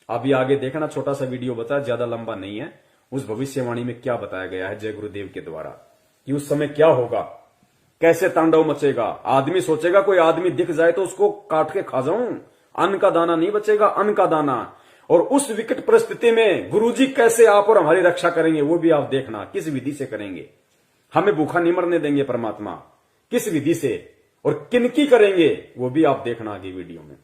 आप ये आगे देखना, छोटा सा वीडियो बताया, ज्यादा लंबा नहीं है। उस भविष्यवाणी में क्या बताया गया है जय गुरुदेव के द्वारा कि उस समय क्या होगा, कैसे तांडव मचेगा। आदमी सोचेगा कोई आदमी दिख जाए तो उसको काट के खा जाऊं, अन्न का दाना नहीं बचेगा, अन्न का दाना। और उस विकट परिस्थिति में गुरुजी कैसे आप और हमारी रक्षा करेंगे वो भी आप देखना, किस विधि से करेंगे। हमें भूखा नहीं मरने देंगे परमात्मा, किस विधि से और किनकी करेंगे वो भी आप देखना आगे वीडियो में।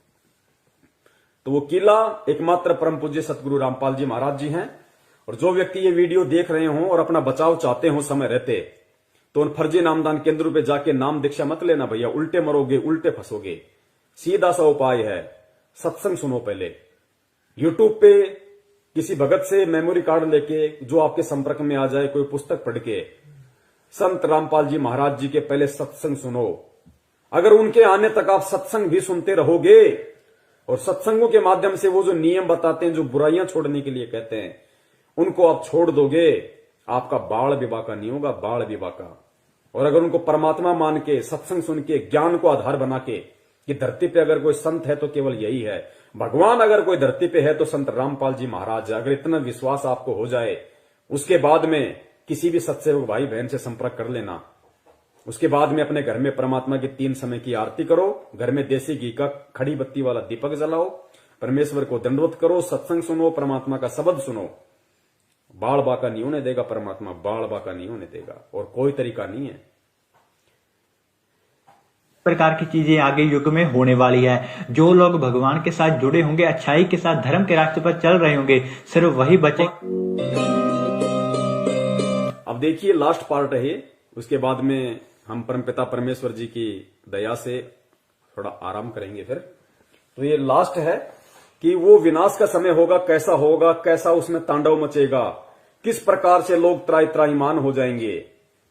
तो वो किला एकमात्र परम पूज्य सतगुरु रामपाल जी महाराज जी हैं। और जो व्यक्ति ये वीडियो देख रहे हों और अपना बचाव चाहते हो समय रहते, तो उन फर्जी नामदान केंद्रों पे जाके नाम दीक्षा मत लेना भैया, उल्टे मरोगे, उल्टे फंसोगे। सीधा सा उपाय है, सत्संग सुनो पहले। यूट्यूब पे किसी भगत से मेमोरी कार्ड लेके, जो आपके संपर्क में आ जाए, कोई पुस्तक पढ़ के संत रामपाल जी महाराज जी के पहले सत्संग सुनो। अगर उनके आने तक आप सत्संग भी सुनते रहोगे और सत्संगों के माध्यम से वो जो नियम बताते हैं, जो बुराइयां छोड़ने के लिए कहते हैं, उनको आप छोड़ दोगे, आपका बाल विवाह का नहीं होगा, बाल विवाह का। और अगर उनको परमात्मा मान के, सत्संग सुन के, ज्ञान को आधार बना के कि धरती पे अगर कोई संत है तो केवल यही है, भगवान अगर कोई धरती पे है तो संत रामपाल जी महाराज है, अगर इतना विश्वास आपको हो जाए, उसके बाद में किसी भी सत्सेवक भाई बहन से संपर्क कर लेना। उसके बाद में अपने घर में परमात्मा की 3 समय की आरती करो, घर में देसी घी का खड़ी बत्ती वाला दीपक जलाओ, परमेश्वर को दंडवत करो, सत्संग सुनो, परमात्मा का शब्द सुनो। बाल बाका नहीं होने देगा परमात्मा, बाल बाका नहीं होने देगा, और कोई तरीका नहीं है। प्रकार की चीजें आगे युग में होने वाली है। जो लोग भगवान के साथ जुड़े होंगे, अच्छाई के साथ धर्म के रास्ते पर चल रहे होंगे, सिर्फ वही बचे। अब देखिए लास्ट पार्ट है, उसके बाद में हम परमपिता परमेश्वर जी की दया से थोड़ा आराम करेंगे फिर। तो ये लास्ट है कि वो विनाश का समय होगा, कैसा होगा, कैसा उसमें तांडव मचेगा, किस प्रकार से लोग त्राही त्राहीमान हो जाएंगे,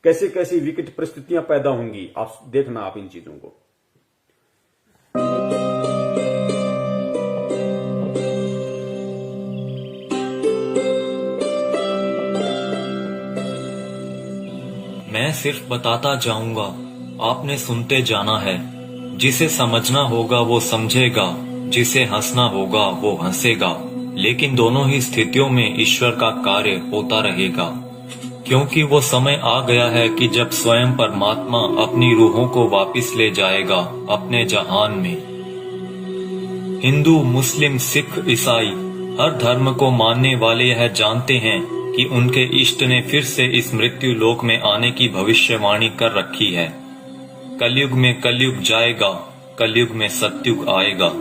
कैसी कैसी विकट परिस्थितियां पैदा होंगी। आप देखना आप इन चीजों को। मैं सिर्फ बताता जाऊंगा, आपने सुनते जाना है। जिसे समझना होगा वो समझेगा, जिसे हंसना होगा वो हंसेगा। लेकिन दोनों ही स्थितियों में ईश्वर का कार्य होता रहेगा, क्योंकि वो समय आ गया है कि जब स्वयं परमात्मा अपनी रूहों को वापस ले जाएगा अपने जहान में। हिंदू, मुस्लिम, सिख, ईसाई हर धर्म को मानने वाले यह जानते हैं कि उनके इष्ट ने फिर से इस मृत्यु लोक में आने की भविष्यवाणी कर रखी है। कलयुग में कलयुग जाएगा, कलयुग में सतयुग आएगा।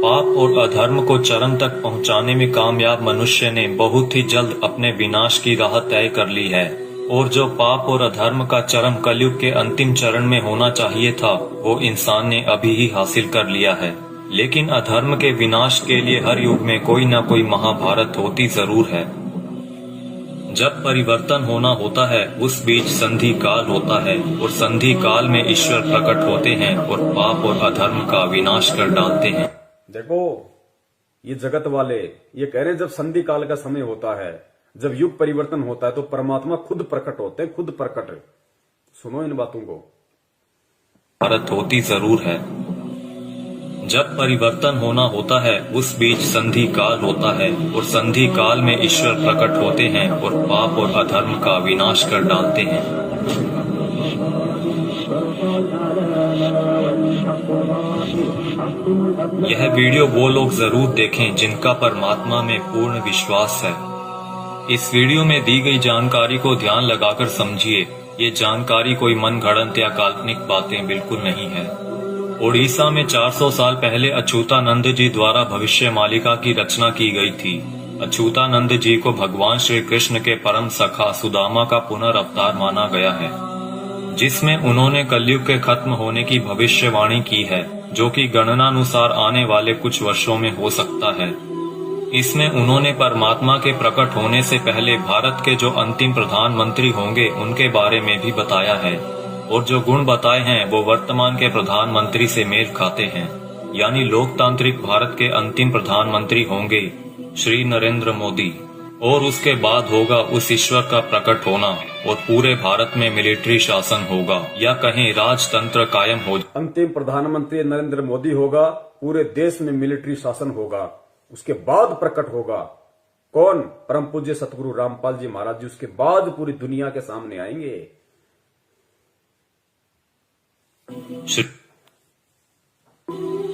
पाप और अधर्म को चरम तक पहुंचाने में कामयाब मनुष्य ने बहुत ही जल्द अपने विनाश की राह तय कर ली है, और जो पाप और अधर्म का चरम कलयुग के अंतिम चरण में होना चाहिए था, वो इंसान ने अभी ही हासिल कर लिया है। लेकिन अधर्म के विनाश के लिए हर युग में कोई न कोई महाभारत होती जरूर है। जब परिवर्तन होना होता है उस बीच संधि काल होता है, और संधि काल में ईश्वर प्रकट होते हैं और पाप और अधर्म का विनाश कर डालते हैं। देखो ये जगत वाले ये कह रहे हैं जब संधि काल का समय होता है, जब युग परिवर्तन होता है, तो परमात्मा खुद प्रकट होते हैं, खुद प्रकट। सुनो इन बातों को। भारत होती जरूर है। जब परिवर्तन होना होता है उस बीच संधि काल होता है, और संधि काल में ईश्वर प्रकट होते हैं और पाप और अधर्म का विनाश कर डालते हैं। यह वीडियो वो लोग जरूर देखें जिनका परमात्मा में पूर्ण विश्वास है। इस वीडियो में दी गई जानकारी को ध्यान लगाकर समझिए। ये जानकारी कोई मनगढ़ंत या काल्पनिक बातें बिल्कुल नहीं है। ओडिशा में 400 साल पहले अच्युतानंद जी द्वारा भविष्य मालिका की रचना की गई थी। अच्युतानंद जी को भगवान श्री कृष्ण के परम सखा सुदामा का पुनर्अवतार माना गया है, जिसमें उन्होंने कलयुग के खत्म होने की भविष्यवाणी की है, जो कि गणनानुसार आने वाले कुछ वर्षों में हो सकता है। इसमें उन्होंने परमात्मा के प्रकट होने से पहले भारत के जो अंतिम प्रधानमंत्री होंगे उनके बारे में भी बताया है, और जो गुण बताए हैं वो वर्तमान के प्रधानमंत्री से मेल खाते हैं। यानी लोकतांत्रिक भारत के अंतिम प्रधानमंत्री होंगे श्री नरेंद्र मोदी, और उसके बाद होगा उस ईश्वर का प्रकट होना, और पूरे भारत में मिलिट्री शासन होगा, या कहीं राजतंत्र कायम हो। अंतिम प्रधानमंत्री नरेंद्र मोदी होगा, पूरे देश में मिलिट्री शासन होगा, उसके बाद प्रकट होगा कौन? परम पूज्य सतगुरु रामपाल जी महाराज जी उसके बाद पूरी दुनिया के सामने आएंगे।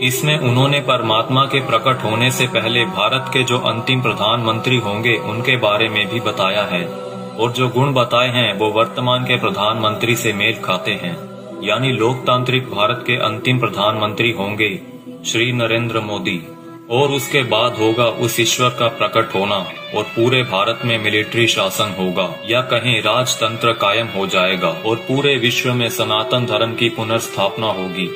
इसमें उन्होंने परमात्मा के प्रकट होने से पहले भारत के जो अंतिम प्रधानमंत्री होंगे उनके बारे में भी बताया है, और जो गुण बताए हैं वो वर्तमान के प्रधानमंत्री से मेल खाते हैं। यानी लोकतांत्रिक भारत के अंतिम प्रधानमंत्री होंगे श्री नरेंद्र मोदी, और उसके बाद होगा उस ईश्वर का प्रकट होना और पूरे भारत में मिलिट्री शासन होगा, या कहें राजतंत्र कायम हो जाएगा और पूरे विश्व में सनातन धर्म की पुनर्स्थापना होगी।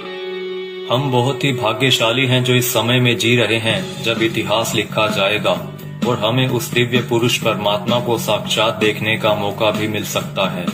हम बहुत ही भाग्यशाली हैं जो इस समय में जी रहे हैं जब इतिहास लिखा जाएगा और हमें उस दिव्य पुरुष परमात्मा को साक्षात देखने का मौका भी मिल सकता है।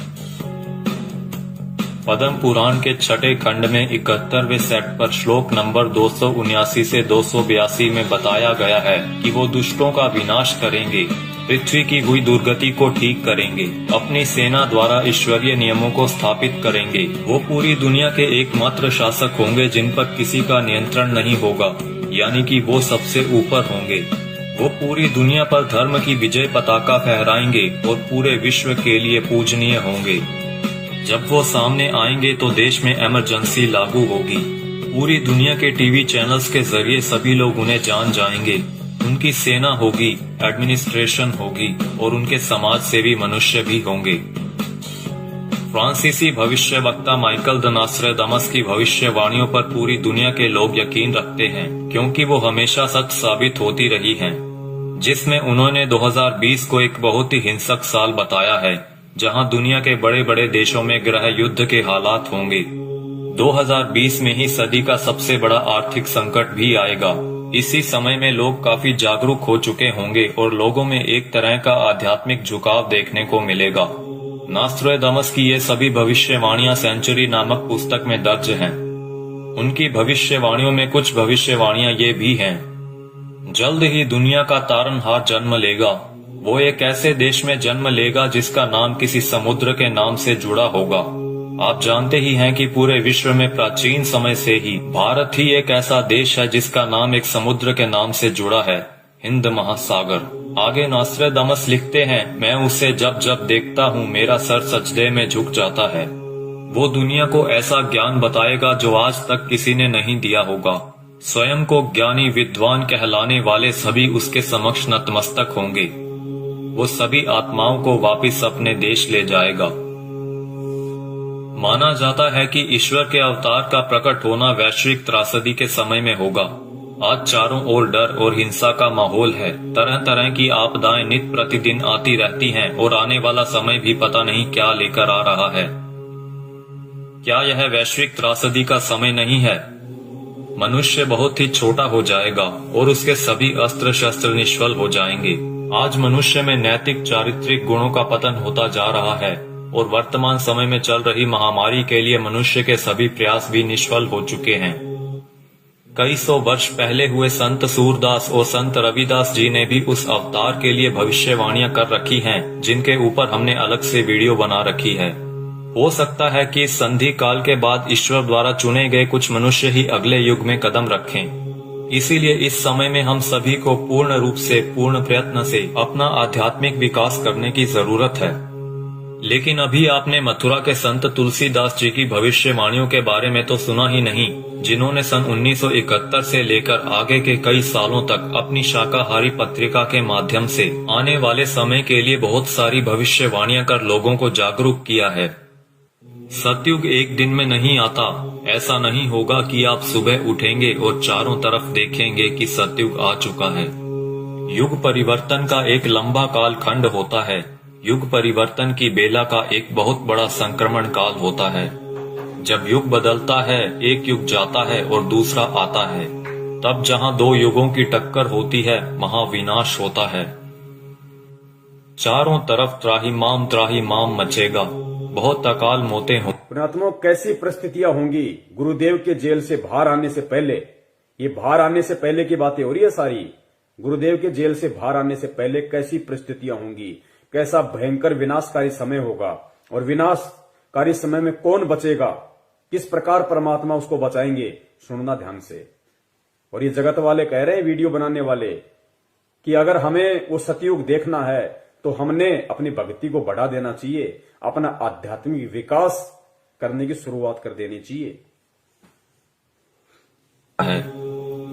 पद्म पुराण के छठे खंड में 71वें सेट पर श्लोक नंबर 279 से 282 में बताया गया है कि वो दुष्टों का विनाश करेंगे, पृथ्वी की हुई दुर्गति को ठीक करेंगे, अपनी सेना द्वारा ईश्वरीय नियमों को स्थापित करेंगे। वो पूरी दुनिया के एकमात्र शासक होंगे जिन पर किसी का नियंत्रण नहीं होगा, यानी कि वो सबसे ऊपर होंगे। वो पूरी दुनिया पर धर्म की विजय पताका फहराएंगे और पूरे विश्व के लिए पूजनीय होंगे। जब वो सामने आएंगे तो देश में इमरजेंसी लागू होगी। पूरी दुनिया के टीवी चैनल्स के जरिए सभी लोग उन्हें जान जाएंगे। उनकी सेना होगी, एडमिनिस्ट्रेशन होगी और उनके समाज सेवी मनुष्य भी होंगे। फ्रांसीसी भविष्यवक्ता माइकल द नास्ट्राडामस की भविष्यवाणियों पर पूरी दुनिया के लोग यकीन रखते हैं, क्योंकि वो हमेशा सच साबित होती रही हैं। जिसमें उन्होंने 2020 को एक बहुत ही हिंसक साल बताया है, जहां दुनिया के बड़े बड़े देशों में गृह युद्ध के हालात होंगे। 2020 में ही सदी का सबसे बड़ा आर्थिक संकट भी आएगा। इसी समय में लोग काफी जागरूक हो चुके होंगे और लोगों में एक तरह का आध्यात्मिक झुकाव देखने को मिलेगा। नास्ट्राडामस की ये सभी भविष्यवाणियां सेंचुरी नामक पुस्तक में दर्ज हैं। उनकी भविष्यवाणियों में कुछ भविष्यवाणियां ये भी हैं। जल्द ही दुनिया का तारनहार जन्म लेगा। वो एक ऐसे देश में जन्म लेगा जिसका नाम किसी समुद्र के नाम से जुड़ा होगा। आप जानते ही हैं कि पूरे विश्व में प्राचीन समय से ही भारत ही एक ऐसा देश है जिसका नाम एक समुद्र के नाम से जुड़ा है, हिंद महासागर। आगे नास्ट्राडामस लिखते हैं, मैं उसे जब जब देखता हूँ मेरा सर सजदे में झुक जाता है। वो दुनिया को ऐसा ज्ञान बताएगा जो आज तक किसी ने नहीं दिया होगा। स्वयं को ज्ञानी विद्वान कहलाने वाले सभी उसके समक्ष नतमस्तक होंगे। वो सभी आत्माओं को वापिस अपने देश ले जाएगा। माना जाता है कि ईश्वर के अवतार का प्रकट होना वैश्विक त्रासदी के समय में होगा। आज चारों ओर डर और हिंसा का माहौल है। तरह तरह की आपदाएं नित प्रतिदिन आती रहती हैं और आने वाला समय भी पता नहीं क्या लेकर आ रहा है। क्या यह वैश्विक त्रासदी का समय नहीं है? मनुष्य बहुत ही छोटा हो जाएगा और उसके सभी अस्त्र शस्त्र निष्फल हो जाएंगे। आज मनुष्य में नैतिक चारित्रिक गुणों का पतन होता जा रहा है और वर्तमान समय में चल रही महामारी के लिए मनुष्य के सभी प्रयास भी निष्फल हो चुके हैं। कई सौ वर्ष पहले हुए संत सूरदास और संत रविदास जी ने भी उस अवतार के लिए भविष्यवाणियां कर रखी हैं, जिनके ऊपर हमने अलग से वीडियो बना रखी है। हो सकता है कि इस संधि काल के बाद ईश्वर द्वारा चुने गए कुछ मनुष्य ही अगले युग में कदम रखें। इसीलिए इस समय में हम सभी को पूर्ण रूप से, पूर्ण प्रयत्न से अपना आध्यात्मिक विकास करने की जरूरत है। लेकिन अभी आपने मथुरा के संत तुलसीदास जी की भविष्यवाणियों के बारे में तो सुना ही नहीं, जिन्होंने सन 1971 से लेकर आगे के कई सालों तक अपनी शाकाहारी पत्रिका के माध्यम से आने वाले समय के लिए बहुत सारी भविष्यवाणियां कर लोगों को जागरूक किया है। सतयुग एक दिन में नहीं आता। ऐसा नहीं होगा कि आप सुबह उठेंगे और चारों तरफ देखेंगे कि सतयुग आ चुका है। युग परिवर्तन का एक लंबा काल खंड होता है। युग परिवर्तन की बेला का एक बहुत बड़ा संक्रमण काल होता है। जब युग बदलता है, एक युग जाता है और दूसरा आता है। तब जहां दो युगों की टक्कर होती है, महाविनाश होता है। चारों तरफ त्राहिमाम मचेगा। बहुत अकाल मौतें हो। पुण्यात्माओं, कैसी परिस्थितियां होंगी गुरुदेव के जेल से बाहर आने से पहले? ये बाहर आने से पहले की बातें हो रही है सारी। गुरुदेव के जेल से बाहर आने से पहले कैसी परिस्थितियां होंगी, कैसा भयंकर विनाशकारी समय होगा, और विनाशकारी समय में कौन बचेगा, किस प्रकार परमात्मा उसको बचाएंगे, सुनना ध्यान से। और ये जगत वाले कह रहे हैं, वीडियो बनाने वाले, कि अगर हमें वो सतयुग देखना है तो हमने अपनी भक्ति को बढ़ा देना चाहिए, अपना आध्यात्मिक विकास करने की शुरुआत कर देनी चाहिए। है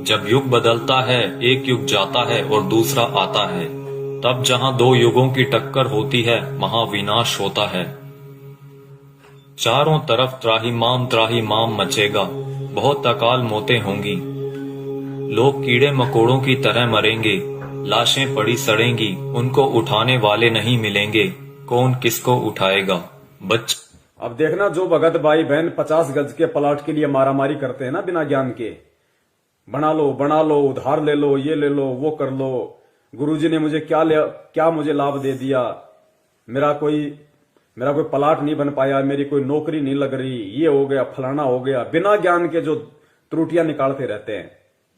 जब युग बदलता है, एक युग जाता है और दूसरा आता है, तब जहां दो युगों की टक्कर होती है वहां विनाश होता है। चारों तरफ त्राही माम मचेगा, बहुत अकाल मौतें होंगी। लोग कीड़े मकोड़ों की तरह मरेंगे, लाशें पड़ी सड़ेंगी, उनको उठाने वाले नहीं मिलेंगे, कौन किसको उठाएगा। अब देखना, जो भगत भाई बहन 50 गज के प्लाट के लिए मारामारी करते हैं ना बिना ज्ञान के, बना लो, उधार ले लो, ये ले लो, वो कर लो, गुरुजी ने मुझे क्या मुझे लाभ दे दिया, मेरा कोई प्लाट नहीं बन पाया, मेरी कोई नौकरी नहीं लग रही, ये हो गया, फलाना हो गया, बिना ज्ञान के जो त्रुटियां निकालते रहते हैं।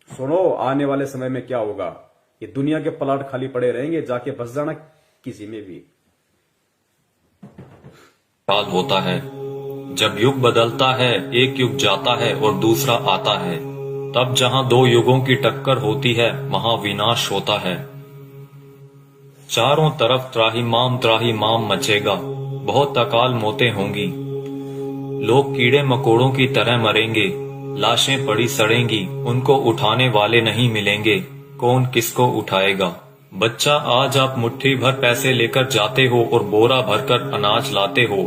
सुनो, आने वाले समय में क्या होगा, ये दुनिया के प्लाट खाली पड़े रहेंगे, जाके बस जाना किसी में भी। काल होता है जब युग बदलता है, एक युग जाता है और दूसरा आता है, तब जहां दो युगों की टक्कर होती है वहां विनाश होता है। चारों तरफ त्राही माम मचेगा, बहुत अकाल मौतें होंगी। लोग कीड़े मकोड़ों की तरह मरेंगे, लाशें पड़ी सड़ेंगी, उनको उठाने वाले नहीं मिलेंगे, कौन किसको उठाएगा। बच्चा, आज आप मुट्ठी भर पैसे लेकर जाते हो और बोरा भरकर अनाज लाते हो।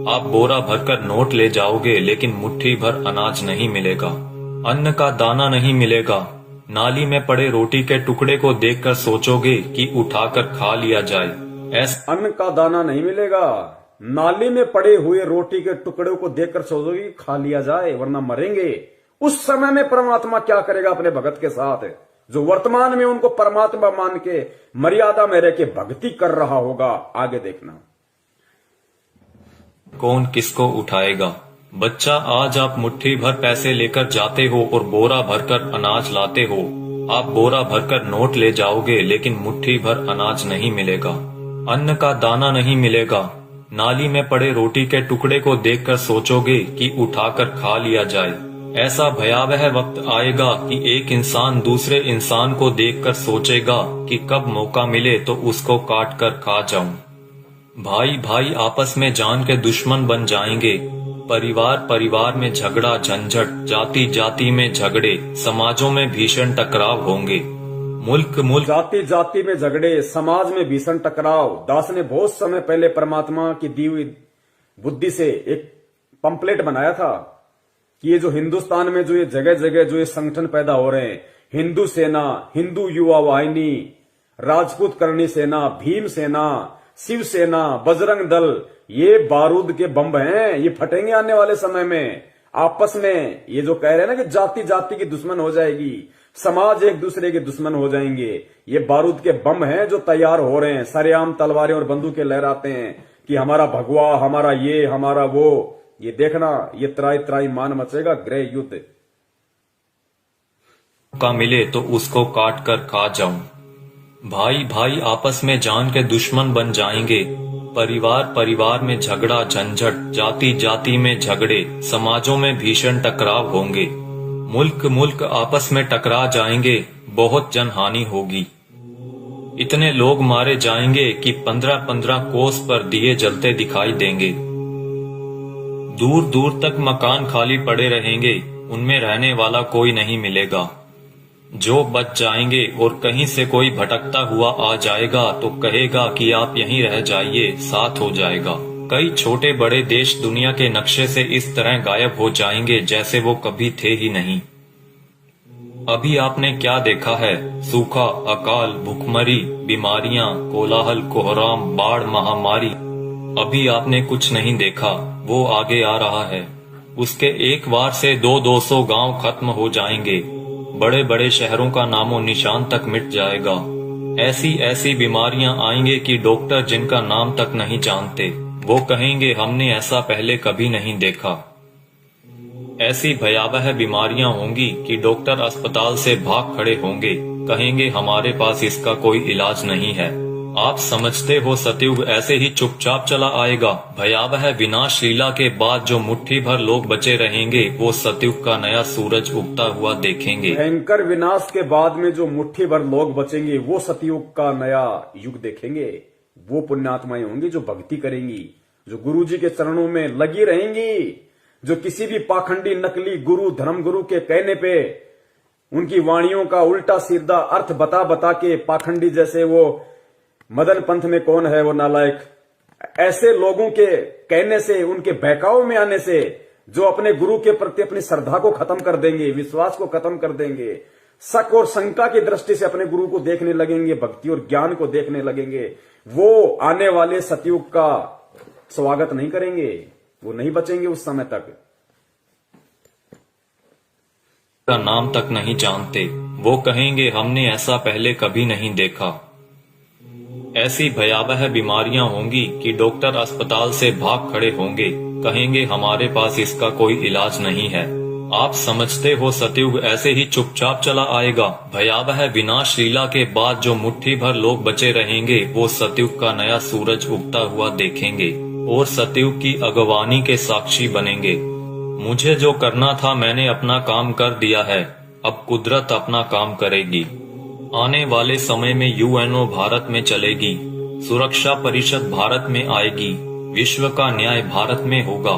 आप बोरा भरकर नोट ले जाओगे लेकिन मुट्ठी भर अनाज नहीं मिलेगा, अन्न का दाना नहीं मिलेगा। नाली में पड़े रोटी के टुकड़े को देखकर सोचोगे कि उठाकर खा लिया जाए। अन्न का दाना नहीं मिलेगा, नाली में पड़े हुए रोटी के टुकड़े को देखकर सोचोगे कि खा लिया जाए, वरना मरेंगे। उस समय में परमात्मा क्या करेगा अपने भगत के साथ, जो वर्तमान में उनको परमात्मा मान के मर्यादा में रह के भक्ति कर रहा होगा। आगे देखना, कौन किसको उठाएगा। बच्चा, आज आप मुट्ठी भर पैसे लेकर जाते हो और बोरा भरकर अनाज लाते हो। आप बोरा भरकर नोट ले जाओगे लेकिन मुट्ठी भर अनाज नहीं मिलेगा, अन्न का दाना नहीं मिलेगा। नाली में पड़े रोटी के टुकड़े को देखकर सोचोगे कि उठाकर खा लिया जाए। ऐसा भयावह वक्त आएगा कि एक इंसान दूसरे इंसान को देखकर सोचेगा कि कब मौका मिले तो उसको काट कर खा जाऊं। भाई भाई आपस में जान के दुश्मन बन जाएंगे, परिवार में झगड़ा झंझट, जाति जाति में झगड़े, समाजों में भीषण टकराव होंगे। मुल्क जाति में झगड़े, समाज में भीषण टकराव। दास ने बहुत समय पहले परमात्मा की दी हुई बुद्धि से एक पंपलेट बनाया था कि ये जो हिंदुस्तान में जो ये जगह जगह जो ये संगठन पैदा हो रहे हैं, हिंदू सेना, हिंदू युवा वाहिनी, राजपूत करणी सेना, भीम सेना, शिवसेना, बजरंग दल, ये बारूद के बम हैं, ये फटेंगे आने वाले समय में। आपस में ये जो कह रहे हैं ना कि जाति जाति की दुश्मन हो जाएगी, समाज एक दूसरे के दुश्मन हो जाएंगे, ये बारूद के बम हैं जो तैयार हो रहे हैं। सरेआम तलवारें और बंदूकें लहराते हैं कि हमारा भगवा, हमारा ये, हमारा वो। ये देखना, ये त्राई मान मचेगा, गृह युद्ध। का मिले तो उसको काट कर खा जाऊं। भाई भाई आपस में जान के दुश्मन बन जाएंगे, परिवार में झगड़ा झंझट, जाति जाति में झगड़े, समाजों में भीषण टकराव होंगे। मुल्क आपस में टकरा जाएंगे, बहुत जनहानि होगी। इतने लोग मारे जाएंगे कि 15-15 कोस पर दिए जलते दिखाई देंगे। दूर दूर तक मकान खाली पड़े रहेंगे, उनमें रहने वाला कोई नहीं मिलेगा। जो बच जाएंगे और कहीं से कोई भटकता हुआ आ जाएगा तो कहेगा कि आप यहीं रह जाइए, साथ हो जाएगा। कई छोटे बड़े देश दुनिया के नक्शे से इस तरह गायब हो जाएंगे जैसे वो कभी थे ही नहीं। अभी आपने क्या देखा है? सूखा, अकाल, भुखमरी, बीमारियां, कोलाहल, कोहराम, बाढ़, महामारी। अभी आपने कुछ नहीं देखा, वो आगे आ रहा है। उसके एक वार से 200-200 गांव खत्म हो जाएंगे, बड़े बड़े शहरों का नामो निशान तक मिट जाएगा। ऐसी बीमारियां आएंगे कि डॉक्टर जिनका नाम तक नहीं जानते, वो कहेंगे हमने ऐसा पहले कभी नहीं देखा। ऐसी भयावह बीमारियां होंगी कि डॉक्टर अस्पताल से भाग खड़े होंगे, कहेंगे हमारे पास इसका कोई इलाज नहीं है। आप समझते हो सतयुग ऐसे ही चुपचाप चला आएगा? भयावह विनाश लीला के बाद जो मुट्ठी भर लोग बचे रहेंगे वो सतयुग का नया सूरज उगता हुआ देखेंगे। भयंकर विनाश के बाद में जो मुट्ठी भर लोग बचेंगे वो सतयुग का नया युग देखेंगे। वो पुण्यात्माएं होंगी जो भक्ति करेंगी, जो गुरु जी के चरणों में लगी रहेंगी, जो किसी भी पाखंडी नकली गुरु धर्म गुरु के कहने पे उनकी वाणियों का उल्टा सीधा अर्थ बता बता के पाखंडी, जैसे वो मदन पंथ में कौन है वो नालायक, ऐसे लोगों के कहने से, उनके बहकाव में आने से जो अपने गुरु के प्रति अपनी श्रद्धा को खत्म कर देंगे, विश्वास को खत्म कर देंगे, शक और शंका की दृष्टि से अपने गुरु को देखने लगेंगे, भक्ति और ज्ञान को देखने लगेंगे, वो आने वाले सतयुग का स्वागत नहीं करेंगे, वो नहीं बचेंगे उस समय तक। का नाम तक नहीं जानते, वो कहेंगे हमने ऐसा पहले कभी नहीं देखा। ऐसी भयावह बीमारियां होंगी कि डॉक्टर अस्पताल से भाग खड़े होंगे, कहेंगे हमारे पास इसका कोई इलाज नहीं है। आप समझते हो सतयुग ऐसे ही चुपचाप चला आएगा? भयावह विनाश लीला के बाद जो मुट्ठी भर लोग बचे रहेंगे वो सतयुग का नया सूरज उगता हुआ देखेंगे और सतयुग की अगवानी के साक्षी बनेंगे। मुझे जो करना था मैंने अपना काम कर दिया है, अब कुदरत अपना काम करेगी। आने वाले समय में यूएनओ भारत में चलेगी, सुरक्षा परिषद भारत में आएगी, विश्व का न्याय भारत में होगा,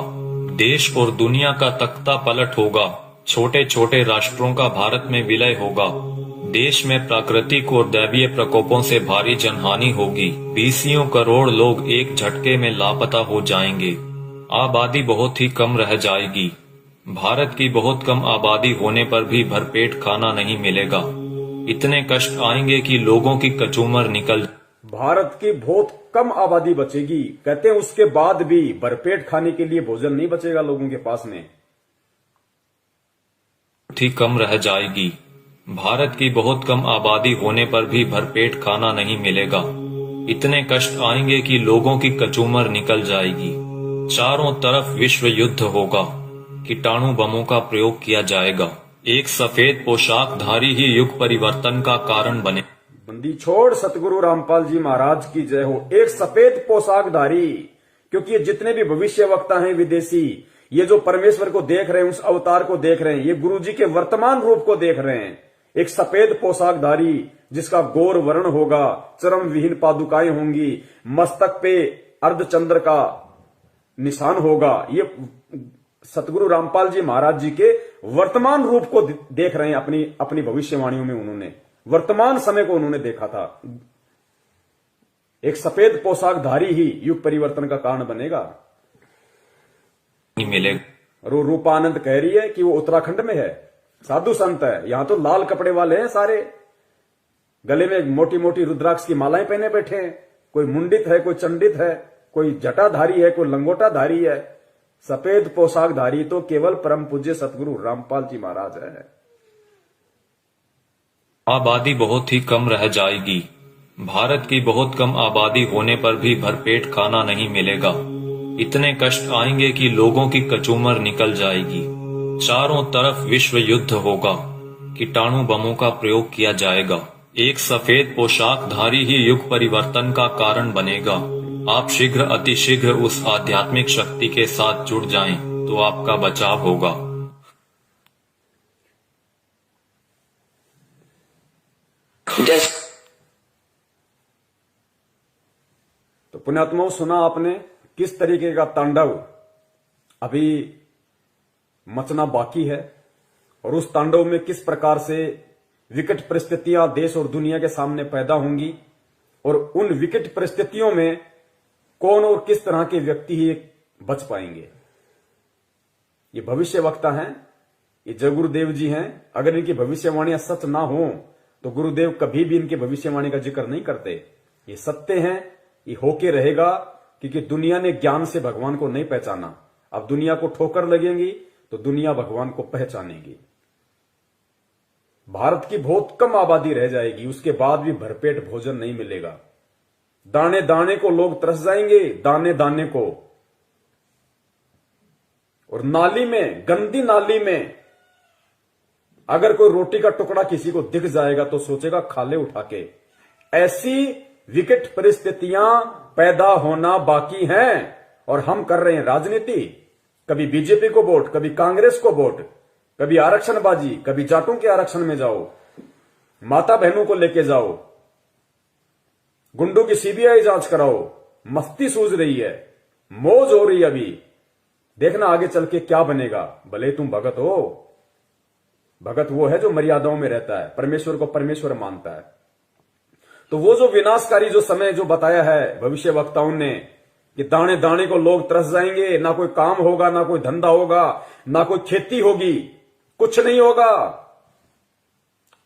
देश और दुनिया का तख्ता पलट होगा, छोटे छोटे राष्ट्रों का भारत में विलय होगा, देश में प्राकृतिक और दैवीय प्रकोपों से भारी जनहानि होगी, 20 करोड़ लोग एक झटके में लापता हो जाएंगे, आबादी बहुत ही कम रह जाएगी। भारत की बहुत कम आबादी होने पर भी भरपेट खाना नहीं मिलेगा, इतने कष्ट आएंगे कि लोगों की कचूमर निकल। भारत की बहुत कम आबादी बचेगी, कहते हैं उसके बाद भी भरपेट खाने के लिए भोजन नहीं बचेगा लोगों के पास में, ही कम रह जाएगी। भारत की बहुत कम आबादी होने पर भी भरपेट खाना नहीं मिलेगा, इतने कष्ट आएंगे कि लोगों की कचूमर निकल जाएगी। चारों तरफ विश्व युद्ध होगा, कीटाणु बमों का प्रयोग किया जाएगा, एक सफेद पोशाकधारी ही युग परिवर्तन का कारण बने। बंदी छोड़ सतगुरु रामपाल जी महाराज की जय हो। एक सफेद पोशाकधारी, क्योंकि ये जितने भी भविष्य वक्ता हैं विदेशी, ये जो परमेश्वर को देख रहे हैं, उस अवतार को देख रहे हैं, ये गुरु जी के वर्तमान रूप को देख रहे हैं। एक सफेद पोशाकधारी जिसका गौर वर्ण होगा, चरम विहीन पादुकाएं होंगी, मस्तक पे अर्धचंद्र का निशान होगा, ये सतगुरु रामपाल जी महाराज जी के वर्तमान रूप को देख रहे हैं। अपनी भविष्यवाणियों में उन्होंने वर्तमान समय को उन्होंने देखा था। एक सफेद पोशाकधारी ही युग परिवर्तन का कारण बनेगा। मिलेगा। रूपानंद कह रही है कि वो उत्तराखंड में है, साधु संत है, यहां तो लाल कपड़े वाले हैं सारे, गले में मोटी मोटी रुद्राक्ष की मालाएं पहने बैठे हैं, कोई मुंडित है, कोई चंडित है, कोई जटाधारी है, कोई लंगोटाधारी है। सफेद पोशाकधारी तो केवल परम पूज्य सतगुरु रामपाल जी महाराज है। आबादी बहुत ही कम रह जाएगी। भारत की बहुत कम आबादी होने पर भी भरपेट खाना नहीं मिलेगा, इतने कष्ट आएंगे कि लोगों की कचूमर निकल जाएगी। चारों तरफ विश्व युद्ध होगा, कीटाणु बमों का प्रयोग किया जाएगा, एक सफेद पोशाकधारी ही युग परिवर्तन का कारण बनेगा। आप शीघ्र अतिशीघ्र उस आध्यात्मिक शक्ति के साथ जुड़ जाएं तो आपका बचाव होगा। तो पुण्यात्माओं, सुना आपने किस तरीके का तांडव अभी मचना बाकी है, और उस तांडव में किस प्रकार से विकट परिस्थितियां देश और दुनिया के सामने पैदा होंगी, और उन विकट परिस्थितियों में कौन और किस तरह के व्यक्ति ही बच पाएंगे। ये भविष्य वक्ता हैं, ये जय गुरुदेव जी हैं। अगर इनकी भविष्यवाणियां सच ना हो तो गुरुदेव कभी भी इनकी भविष्यवाणी का जिक्र नहीं करते। ये सत्य हैं, ये होके रहेगा, क्योंकि दुनिया ने ज्ञान से भगवान को नहीं पहचाना। अब दुनिया को ठोकर लगेंगी तो दुनिया भगवान को पहचानेगी। भारत की बहुत कम आबादी रह जाएगी, उसके बाद भी भरपेट भोजन नहीं मिलेगा। दाने दाने को लोग तरस जाएंगे, दाने दाने को। और नाली में, गंदी नाली में अगर कोई रोटी का टुकड़ा किसी को दिख जाएगा तो सोचेगा खा ले उठा के। ऐसी विकट परिस्थितियां पैदा होना बाकी हैं और हम कर रहे हैं राजनीति। कभी बीजेपी को वोट, कभी कांग्रेस को वोट, कभी आरक्षणबाजी, कभी जाटों के आरक्षण में जाओ, माता बहनों को लेके जाओ, गुंडों की सीबीआई जांच कराओ। मस्ती सूझ रही है, मौज हो रही है। अभी देखना आगे चल के क्या बनेगा। भले तुम भगत हो, भगत वो है जो मर्यादाओं में रहता है, परमेश्वर को परमेश्वर मानता है। तो वो जो विनाशकारी जो समय जो बताया है भविष्य वक्ताओं ने कि दाने दाने को लोग तरस जाएंगे, ना कोई काम होगा, ना कोई धंधा होगा, ना कोई खेती होगी, कुछ नहीं होगा।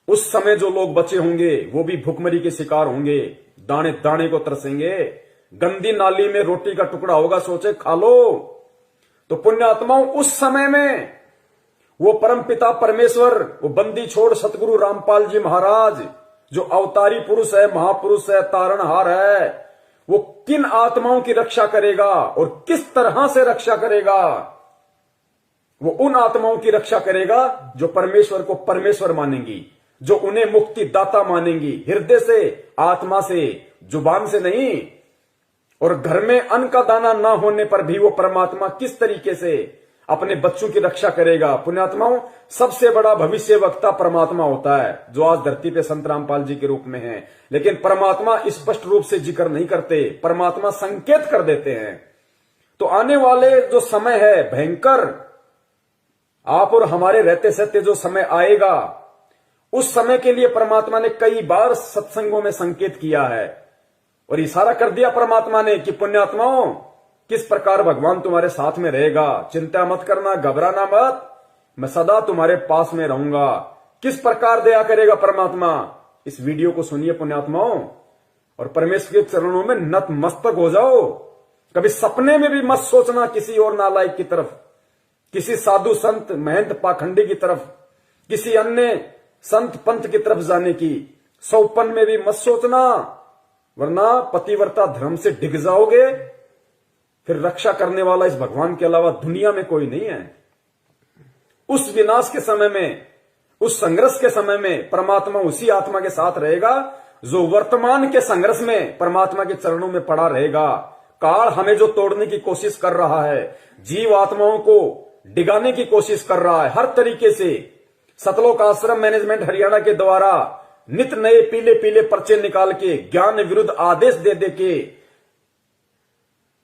उस समय जो लोग बचे होंगे वो भी भुखमरी के शिकार होंगे, दाने दाने को तरसेंगे। गंदी नाली में रोटी का टुकड़ा होगा, सोचे खा लो। तो पुण्यात्माओं, उस समय में वो परमपिता परमेश्वर, वो बंदी छोड़ सतगुरु रामपाल जी महाराज जो अवतारी पुरुष है, महापुरुष है, तारणहार है, वो किन आत्माओं की रक्षा करेगा और किस तरह से रक्षा करेगा। वो उन आत्माओं की रक्षा करेगा जो परमेश्वर को परमेश्वर मानेंगी, जो उन्हें मुक्ति दाता मानेंगी, हृदय से, आत्मा से, जुबान से नहीं। और घर में अन्न का दाना ना होने पर भी वो परमात्मा किस तरीके से अपने बच्चों की रक्षा करेगा। पुण्यात्माओं, सबसे बड़ा भविष्य वक्ता परमात्मा होता है जो आज धरती पे संत रामपाल जी के रूप में है। लेकिन परमात्मा स्पष्ट रूप से जिक्र नहीं करते, परमात्मा संकेत कर देते हैं। तो आने वाले जो समय है भयंकर, आप और हमारे रहते सहते जो समय आएगा, उस समय के लिए परमात्मा ने कई बार सत्संगों में संकेत किया है और इशारा कर दिया परमात्मा ने कि पुण्यात्माओं, किस प्रकार भगवान तुम्हारे साथ में रहेगा, चिंता मत करना, घबराना मत, मैं सदा तुम्हारे पास में रहूंगा। किस प्रकार दया करेगा परमात्मा, इस वीडियो को सुनिए पुण्यात्माओं और परमेश्वर के चरणों में नतमस्तक हो जाओ। कभी सपने में भी मत सोचना किसी और नालायक की तरफ, किसी साधु संत महंत पाखंडी की तरफ, किसी अन्य संत पंथ की तरफ जाने की सौपन में भी मत सोचना, वरना पतिव्रता धर्म से डिग जाओगे। फिर रक्षा करने वाला इस भगवान के अलावा दुनिया में कोई नहीं है। उस विनाश के समय में, उस संघर्ष के समय में परमात्मा उसी आत्मा के साथ रहेगा जो वर्तमान के संघर्ष में परमात्मा के चरणों में पड़ा रहेगा। काल हमें जो तोड़ने की कोशिश कर रहा है, जीव आत्माओं को डिगाने की कोशिश कर रहा है हर तरीके से, सतलोक आश्रम मैनेजमेंट हरियाणा के द्वारा नित नए पीले पीले पर्चे निकाल के ज्ञान विरुद्ध आदेश दे दे के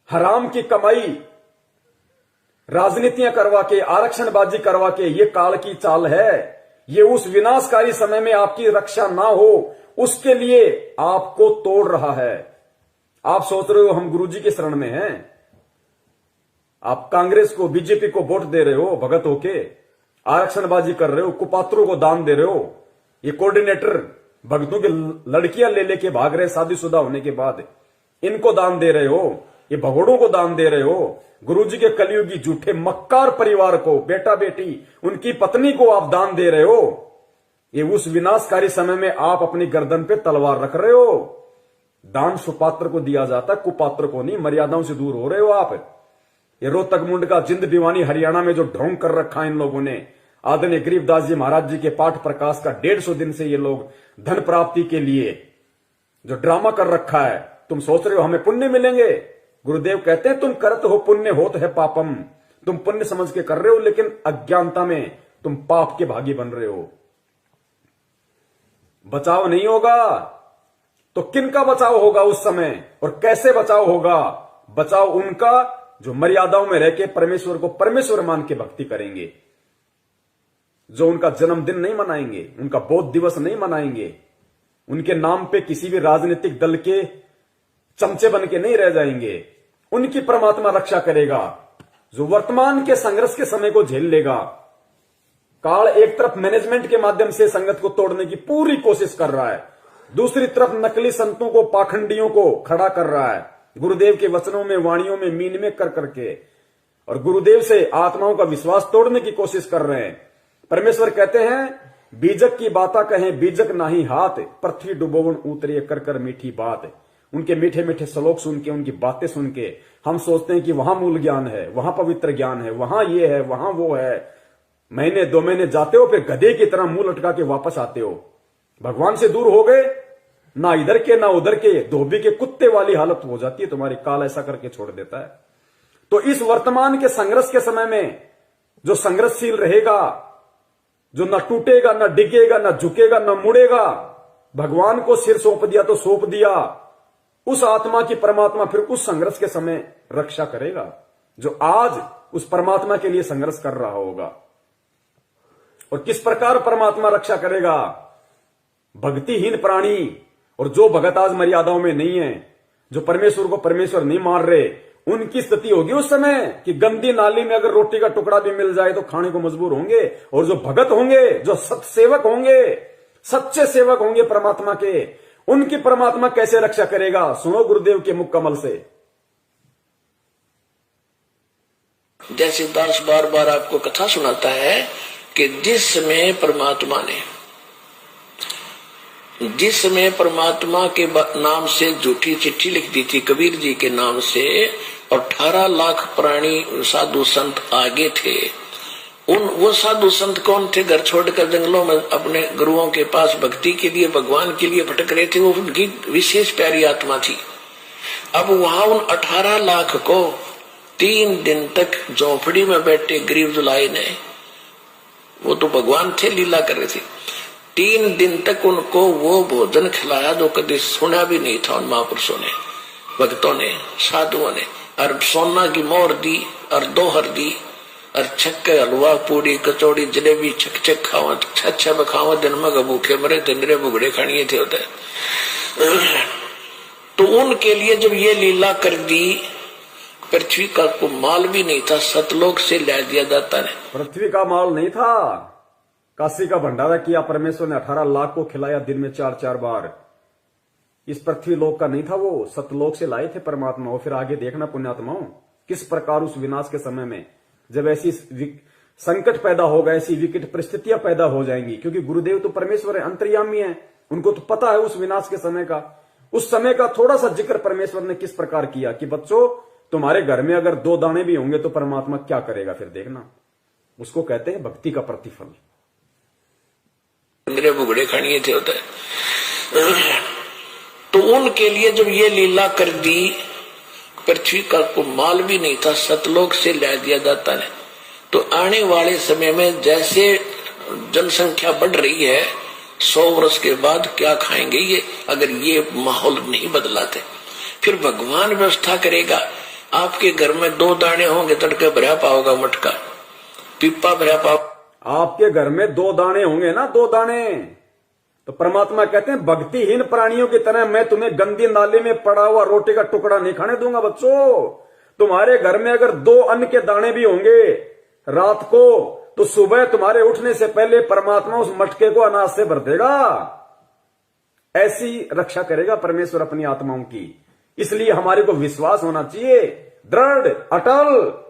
हराम की कमाई, राजनीतियां करवा के, आरक्षणबाजी करवा के, ये काल की चाल है। ये उस विनाशकारी समय में आपकी रक्षा ना हो उसके लिए आपको तोड़ रहा है। आप सोच रहे हो हम गुरुजी के शरण में हैं, आप कांग्रेस को, बीजेपी को वोट दे रहे हो, भगत होके आरक्षणबाजी कर रहे हो, कुपात्रों को दान दे रहे हो। ये कोऑर्डिनेटर भक्तों की लड़कियां ले लेके भाग रहे शादीशुदा होने के बाद, इनको दान दे रहे हो, ये भगोड़ों को दान दे रहे हो। गुरुजी के कलयुगी झूठे मक्कार परिवार को, बेटा बेटी, उनकी पत्नी को आप दान दे रहे हो। ये उस विनाशकारी समय में आप अपनी गर्दन पे तलवार रख रहे हो। दान सुपात्र को दिया जाता है, कुपात्र को नहीं। मर्यादाओं से दूर हो रहे हो आप। ये रोहतक मुंड का जिंद दीवानी हरियाणा में जो ढोंग कर रखा है इन लोगों ने, आदरणीय गरीबदास जी महाराज जी के पाठ प्रकाश का 150 दिन से ये लोग धन प्राप्ति के लिए जो ड्रामा कर रखा है। तुम सोच रहे हो हमें पुण्य मिलेंगे। गुरुदेव कहते हैं तुम करत हो पुण्य होत है पापम। तुम पुण्य समझ के कर रहे हो, लेकिन अज्ञानता में तुम पाप के भागी बन रहे हो। बचाव नहीं होगा तो किनका बचाव होगा उस समय, और कैसे बचाव होगा? बचाव उनका जो मर्यादाओं में रह के परमेश्वर को परमेश्वर मान के भक्ति करेंगे, जो उनका जन्मदिन नहीं मनाएंगे, उनका बौद्ध दिवस नहीं मनाएंगे, उनके नाम पे किसी भी राजनीतिक दल के चमचे बन के नहीं रह जाएंगे। उनकी परमात्मा रक्षा करेगा जो वर्तमान के संघर्ष के समय को झेल लेगा। काल एक तरफ मैनेजमेंट के माध्यम से संगत को तोड़ने की पूरी कोशिश कर रहा है, दूसरी तरफ नकली संतों को, पाखंडियों को खड़ा कर रहा है गुरुदेव के वचनों में, वाणियों में मीन में कर करके, और गुरुदेव से आत्माओं का विश्वास तोड़ने की कोशिश कर रहे हैं। परमेश्वर कहते हैं बीजक की बाता कहें बीजक नाही हाथ, पृथ्वी डुबोवन उतरिए कर कर मीठी बात। उनके मीठे मीठे श्लोक सुन के, उनकी बातें सुन के हम सोचते हैं कि वहां मूल ज्ञान है, वहां पवित्र ज्ञान है, वहां ये है, वहां वो है। महीने 2 महीने जाते हो, फिर गधे की तरह मुंह लटका के वापस आते हो। भगवान से दूर हो गए ना इधर के ना उधर के, धोबी के कुत्ते वाली हालत हो जाती है तुम्हारी। काल ऐसा करके छोड़ देता है। तो इस वर्तमान के संघर्ष के समय में जो संघर्षशील रहेगा, जो न टूटेगा, न डिगेगा, न झुकेगा, न मुड़ेगा, भगवान को सिर सौंप दिया तो सौंप दिया, उस आत्मा की परमात्मा फिर उस संघर्ष के समय रक्षा करेगा, जो आज उस परमात्मा के लिए संघर्ष कर रहा होगा। और किस प्रकार परमात्मा रक्षा करेगा? भक्तिहीन प्राणी और जो भगत आज मर्यादाओं में नहीं है, जो परमेश्वर को परमेश्वर नहीं मान रहे, उनकी स्थिति होगी उस समय कि गंदी नाली में अगर रोटी का टुकड़ा भी मिल जाए तो खाने को मजबूर होंगे। और जो भगत होंगे, जो सत्सेवक होंगे, सच्चे सेवक होंगे परमात्मा के, उनकी परमात्मा कैसे रक्षा करेगा? सुनो गुरुदेव के मुख कमल से। जैसे दास बार बार आपको कथा सुनाता है कि जिस समय परमात्मा के नाम से झूठी चिट्ठी लिख दी थी कबीर जी के नाम से, और 18 लाख प्राणी साधु संत आगे थे। वो साधु संत कौन थे? घर छोड़कर जंगलों में अपने गुरुओं के पास भक्ति के लिए, भगवान के लिए भटक रहे थे। वो उनकी विशेष प्यारी आत्मा थी। अब वहां उन 18 लाख को 3 दिन तक झोपड़ी में बैठे गरीब जुलाई ने, वो तो भगवान थे, लीला कर रहे थे, 3 दिन तक उनको वो भोजन खिलाया जो कभी सुना भी नहीं था उन महापुरुषों ने, भक्तों ने, साधुओं ने। और सोना की मोहर दी और दोहर दी और छक्के हलवा पूरी कचौड़ी जलेबी छक खावा, छा बखावा, दिन में भूखे मरे थे, मेरे बुगड़े खानिए थे होते। तो उनके लिए जब ये लीला कर दी, पृथ्वी का को माल भी नहीं था, सतलोक से ला दिया जाता है। पृथ्वी का माल नहीं था, काशी का भंडारा किया परमेश्वर ने, 18 लाख को खिलाया दिन में 4-4 बार। इस पृथ्वी लोक का नहीं था, वो सतलोक से लाए थे परमात्मा। और फिर आगे देखना पुण्यात्माओं, किस प्रकार उस विनाश के समय में जब ऐसी संकट पैदा होगा, ऐसी विकट परिस्थितियां पैदा हो जाएंगी, क्योंकि गुरुदेव तो परमेश्वर है, अंतर्यामी है, उनको तो पता है उस विनाश के समय का। उस समय का थोड़ा सा जिक्र परमेश्वर ने किस प्रकार किया कि बच्चों, तुम्हारे घर में अगर 2 दाने भी होंगे तो परमात्मा क्या करेगा, फिर देखना। उसको कहते हैं भक्ति का प्रतिफल। मेरे बुगड़े खानिए थे होता है। तो उनके लिए जब ये लीला कर दी, पृथ्वी का को माल भी नहीं था, सतलोक से ला दिया जाता है। तो आने वाले समय में जैसे जनसंख्या बढ़ रही है, 100 वर्ष के बाद क्या खाएंगे ये, अगर ये माहौल नहीं बदलाते? फिर भगवान व्यवस्था करेगा। आपके घर में 2 दाने होंगे, तड़के भरा पाओगा मटका, पिप्पा भरा पाओ। आपके घर में 2 दाने होंगे ना, 2 दाने, तो परमात्मा कहते हैं भक्तिहीन प्राणियों की तरह मैं तुम्हें गंदी नाली में पड़ा हुआ रोटी का टुकड़ा नहीं खाने दूंगा। बच्चों, तुम्हारे घर में अगर 2 अन्न के दाने भी होंगे रात को, तो सुबह तुम्हारे उठने से पहले परमात्मा उस मटके को अनाज से भर देगा। ऐसी रक्षा करेगा परमेश्वर अपनी आत्माओं की। इसलिए हमारे को विश्वास होना चाहिए दृढ़, अटल,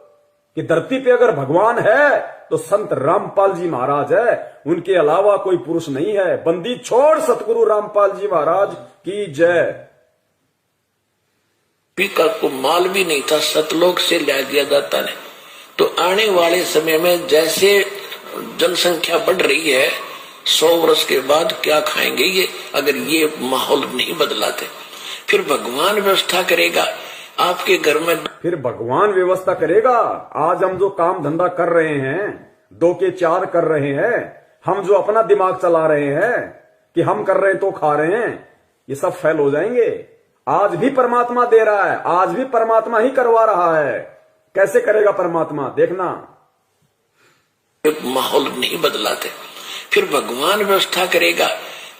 कि धरती पे अगर भगवान है तो संत रामपाल जी महाराज है, उनके अलावा कोई पुरुष नहीं है। बंदी छोड़ सतगुरु रामपाल जी महाराज की जय। पीका को माल भी नहीं था, सतलोक से ला दिया जाता है। तो आने वाले समय में जैसे जनसंख्या बढ़ रही है, 100 वर्ष के बाद क्या खाएंगे ये, अगर ये माहौल नहीं बदलाते? फिर भगवान व्यवस्था करेगा। आपके घर में फिर भगवान व्यवस्था करेगा। आज हम जो काम धंधा कर रहे हैं, 2 के 4 कर रहे हैं, हम जो अपना दिमाग चला रहे हैं कि हम कर रहे हैं तो खा रहे हैं, ये सब फेल हो जाएंगे। आज भी परमात्मा दे रहा है, आज भी परमात्मा ही करवा रहा है। कैसे करेगा परमात्मा, देखना। माहौल नहीं बदलाते, फिर भगवान व्यवस्था करेगा।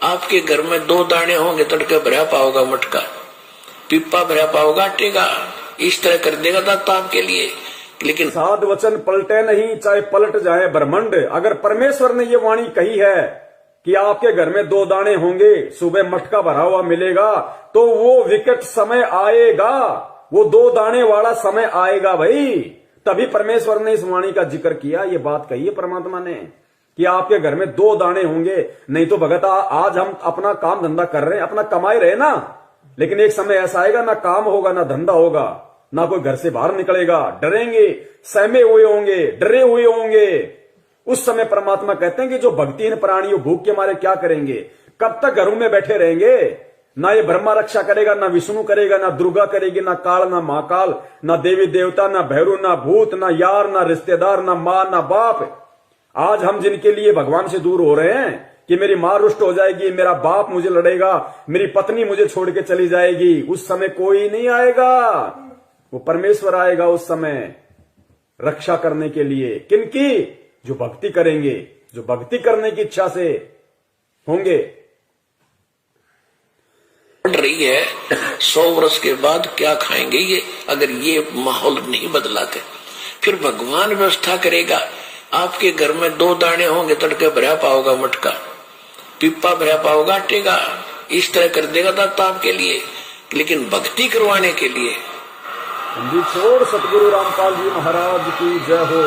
आपके घर में 2 दाने होंगे, तड़के भरा पाओगा मटका, पिप्पा भरा पाओगा आटे का, इस तरह कर देगा दाता आपके लिए। लेकिन साध वचन पलटे नहीं, चाहे पलट जाए ब्रह्मांड। अगर परमेश्वर ने ये वाणी कही है कि आपके घर में 2 दाने होंगे, सुबह मटका भरा हुआ मिलेगा, तो वो विकट समय आएगा, वो 2 दाने वाला समय आएगा भाई। तभी परमेश्वर ने इस वाणी का जिक्र किया, ये बात कही है परमात्मा ने कि आपके घर में 2 दाने होंगे। नहीं तो भगत, आज हम अपना काम धंधा कर रहे हैं, अपना कमाई रहे ना, लेकिन एक समय ऐसा आएगा ना काम होगा, ना धंधा होगा, ना कोई घर से बाहर निकलेगा, डरेंगे, सहमे हुए होंगे, डरे हुए होंगे। उस समय परमात्मा कहते हैं कि जो भक्तिहीन प्राणी भूख के मारे क्या करेंगे, कब तक घरों में बैठे रहेंगे, ना ये ब्रह्मा रक्षा करेगा, ना विष्णु करेगा, ना दुर्गा करेगी, ना काल, ना महाकाल, ना देवी देवता, ना भैरू, ना भूत, ना यार, ना रिश्तेदार, ना मां, ना बाप। आज हम जिनके लिए भगवान से दूर हो रहे हैं कि मेरी मां रुष्ट हो जाएगी, मेरा बाप मुझे लड़ेगा, मेरी पत्नी मुझे छोड़ के चली जाएगी, उस समय कोई नहीं आएगा, वो परमेश्वर आएगा उस समय रक्षा करने के लिए। किनकी? जो भक्ति करेंगे, जो भक्ति करने की इच्छा से होंगे। रही है 100 वर्ष के बाद क्या खाएंगे ये, अगर ये माहौल नहीं बदलाते फिर भगवान व्यवस्था करेगा। आपके घर में 2 दाने होंगे, तड़के भरा पाओगा मटका, पिप्पा भरा पाओगा आटे का, इस तरह कर देगा दाता आपके लिए। लेकिन भक्ति करवाने के लिए छोड़ सतगुरु रामपाल जी महाराज की जय हो।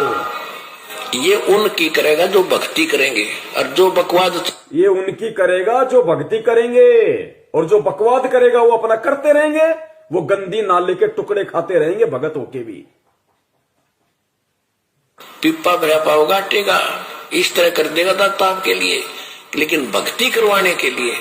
ये उनकी करेगा जो भक्ति करेंगे, और जो बकवाद ये उनकी करेगा जो भक्ति करेंगे, और जो बकवाद करेगा वो अपना करते रहेंगे, वो गंदी नाले के टुकड़े खाते रहेंगे भगत होके भी। पिप्पा भरा पाओगा आटे का, इस तरह कर देगा दाता आपके लिए। लेकिन भक्ति करवाने के लिए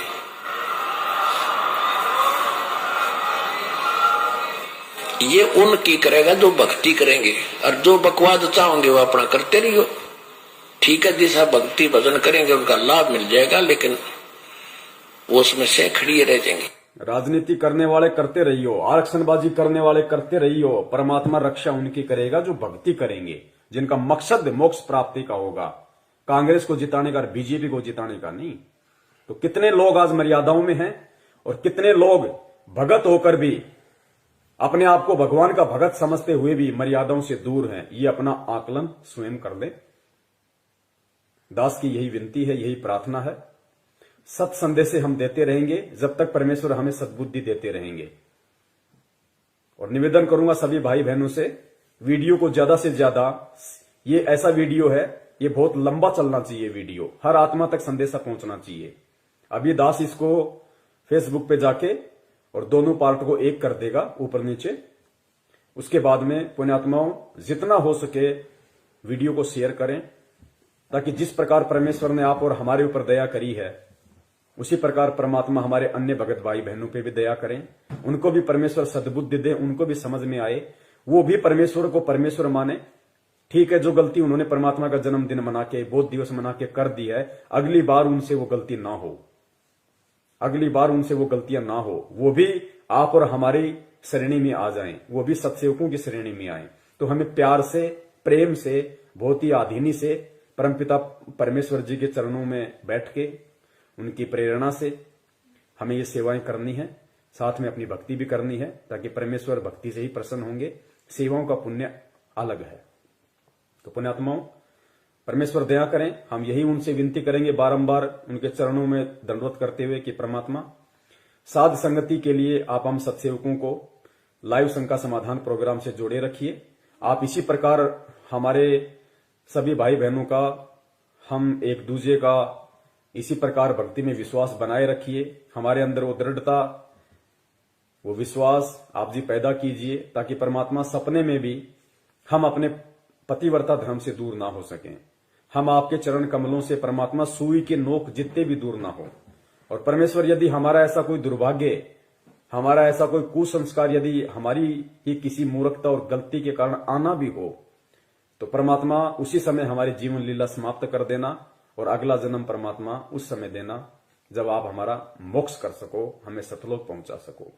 ये उनकी करेगा जो भक्ति करेंगे, और जो बकवाद चाहोगे वो अपना करते रहियो। ठीक है, जैसा भक्ति भजन करेंगे उनका लाभ मिल जाएगा, लेकिन वो उसमें से खड़ी रह जाएंगे। राजनीति करने वाले करते रहियो, आरक्षणबाजी करने वाले करते रहियो, परमात्मा रक्षा उनकी करेगा जो भक्ति करेंगे, जिनका मकसद मोक्ष प्राप्ति का होगा, कांग्रेस को जिताने का, बीजेपी को जिताने का नहीं। तो कितने लोग आज मर्यादाओं में हैं, और कितने लोग भगत होकर भी अपने आप को भगवान का भगत समझते हुए भी मर्यादाओं से दूर हैं। ये अपना आकलन स्वयं कर ले। दास की यही विनती है, यही प्रार्थना है। सत संदेश हम देते रहेंगे जब तक परमेश्वर हमें सद्बुद्धि देते रहेंगे। और निवेदन करूंगा सभी भाई बहनों से, वीडियो को ज्यादा से ज्यादा, ये ऐसा वीडियो है, ये बहुत लंबा चलना चाहिए वीडियो, हर आत्मा तक संदेशा पहुंचना चाहिए। अभी दास इसको फेसबुक पे जाके और दोनों पार्ट को एक कर देगा ऊपर नीचे। उसके बाद में पुण्यात्माओं जितना हो सके वीडियो को शेयर करें, ताकि जिस प्रकार परमेश्वर ने आप और हमारे ऊपर दया करी है, उसी प्रकार परमात्मा हमारे अन्य भगत भाई बहनों पे भी दया करें, उनको भी परमेश्वर सद्बुद्धि दे, उनको भी समझ में आए, वो भी परमेश्वर को परमेश्वर माने। ठीक है, जो गलती उन्होंने परमात्मा का जन्मदिन मना के, बोध दिवस मना के कर दी है, अगली बार उनसे वो गलती ना हो, अगली बार उनसे वो गलतियां ना हो, वो भी आप और हमारी श्रेणी में आ जाएं, वो भी सत्सेवकों की श्रेणी में आए। तो हमें प्यार से, प्रेम से, बहुत ही आधीनी से परमपिता परमेश्वर जी के चरणों में बैठ के उनकी प्रेरणा से हमें ये सेवाएं करनी है, साथ में अपनी भक्ति भी करनी है, ताकि परमेश्वर भक्ति से ही प्रसन्न होंगे। सेवाओं का पुण्य अलग है। तो पुण्यात्माओं परमेश्वर दया करें, हम यही उनसे विनती करेंगे बारंबार उनके चरणों में दंडवत करते हुए कि परमात्मा साध संगति के लिए आप हम सत्सेवकों को लाइव शंका समाधान प्रोग्राम से जोड़े रखिए। आप इसी प्रकार हमारे सभी भाई बहनों का, हम एक दूसरे का इसी प्रकार भक्ति में विश्वास बनाए रखिए। हमारे अंदर वो दृढ़ता, वो विश्वास आप जी पैदा कीजिए, ताकि परमात्मा सपने में भी हम अपने पतिव्रता धर्म से दूर ना हो सकें। हम आपके चरण कमलों से परमात्मा सुई के नोक जितने भी दूर ना हो। और परमेश्वर यदि हमारा ऐसा कोई दुर्भाग्य, हमारा ऐसा कोई कुसंस्कार यदि हमारी ही किसी मूर्खता और गलती के कारण आना भी हो, तो परमात्मा उसी समय हमारी जीवन लीला समाप्त कर देना, और अगला जन्म परमात्मा उस समय देना जब आप हमारा मोक्ष कर सको, हमें सतलोक पहुंचा सको।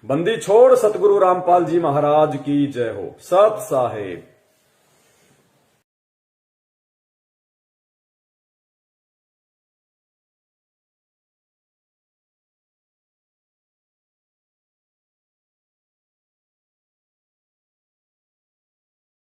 बंदी छोड़ सतगुरु रामपाल जी महाराज की जय हो। सत साहेब।